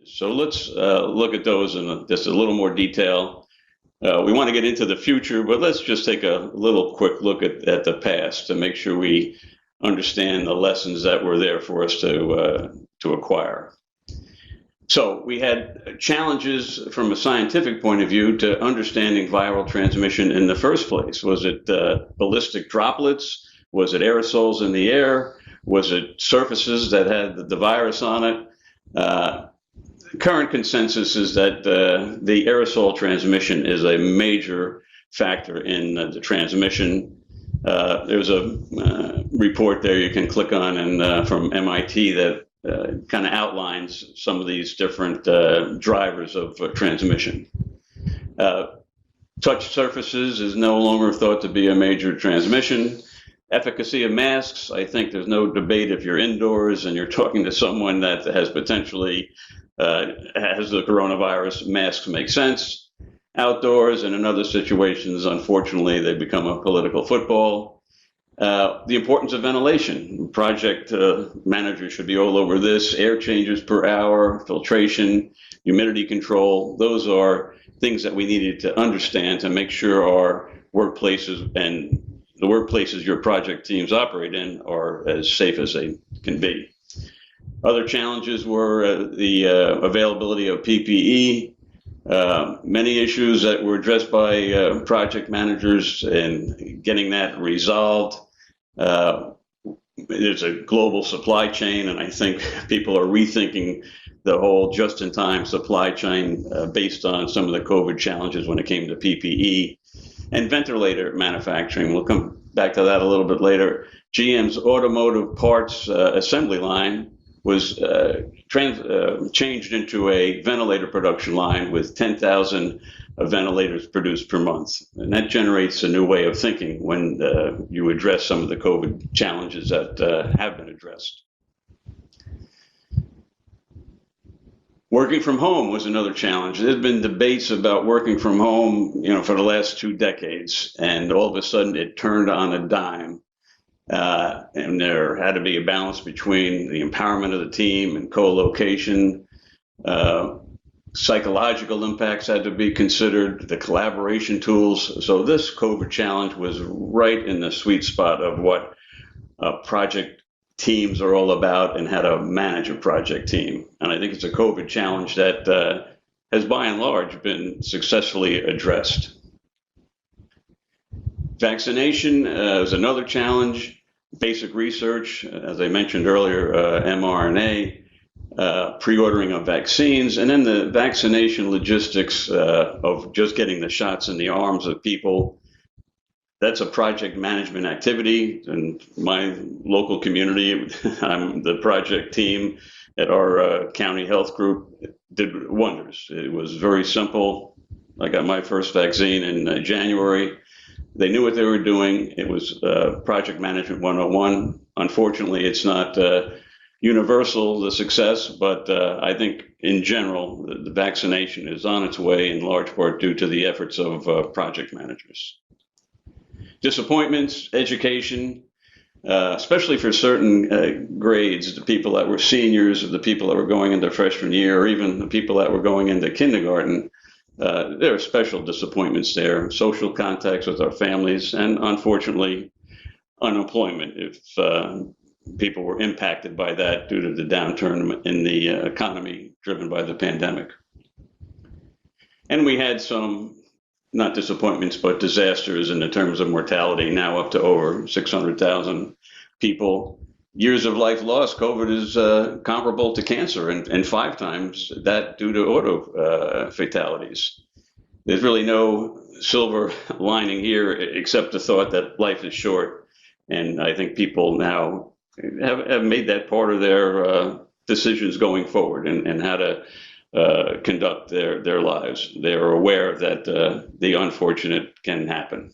So let's look at those in just a little more detail. We want to get into the future, but let's just take a little quick look at the past to make sure we understand the lessons that were there for us to acquire. So we had challenges from a scientific point of view to understanding viral transmission in the first place. Was it ballistic droplets? Was it aerosols in the air? Was it surfaces that had the virus on it? Current consensus is that the aerosol transmission is a major factor in the transmission. There's a report there you can click on and from MIT that kind of outlines some of these different drivers of transmission. Touch surfaces is no longer thought to be a major transmission. Efficacy of masks, I think there's no debate if you're indoors and you're talking to someone that has potentially has the coronavirus, masks make sense. Outdoors and in other situations, unfortunately, they become a political football. The importance of ventilation. Project managers should be all over this. Air changes per hour, filtration, humidity control. Those are things that we needed to understand to make sure our workplaces and the workplaces your project teams operate in are as safe as they can be. Other challenges were the availability of PPE, many issues that were addressed by project managers and getting that resolved. There's a global supply chain, and I think people are rethinking the whole just-in-time supply chain based on some of the COVID challenges when it came to PPE. And ventilator manufacturing, we'll come back to that a little bit later. GM's automotive parts assembly line was changed into a ventilator production line with 10,000 ventilators produced per month. And that generates a new way of thinking when you address some of the COVID challenges that have been addressed. Working from home was another challenge. There's been debates about working from home, for the last 2 decades, and all of a sudden it turned on a dime. And there had to be a balance between the empowerment of the team and co-location. Psychological impacts had to be considered, the collaboration tools. So this COVID challenge was right in the sweet spot of what project teams are all about and how to manage a project team. And I think it's a COVID challenge that has by and large been successfully addressed. Vaccination is another challenge. Basic research, as I mentioned earlier, mRNA, pre-ordering of vaccines, and then the vaccination logistics of just getting the shots in the arms of people. That's a project management activity. In my local community, I'm the project team at our county health group, did wonders. It was very simple. I got my first vaccine in January. They knew what they were doing. It was project management 101. Unfortunately, it's not universal, the success, but I think in general, the vaccination is on its way in large part due to the efforts of project managers. Disappointments, education, especially for certain grades, the people that were seniors, or the people that were going into freshman year, or even the people that were going into kindergarten. There are special disappointments there, social contacts with our families, and unfortunately, unemployment if people were impacted by that due to the downturn in the economy driven by the pandemic. And we had some, not disappointments, but disasters in the terms of mortality, now up to over 600,000 people. Years of life lost. COVID is comparable to cancer and 5 times that due to auto fatalities. There's really no silver lining here except the thought that life is short. And I think people now have made that part of their decisions going forward and how to conduct their lives. They are aware that the unfortunate can happen.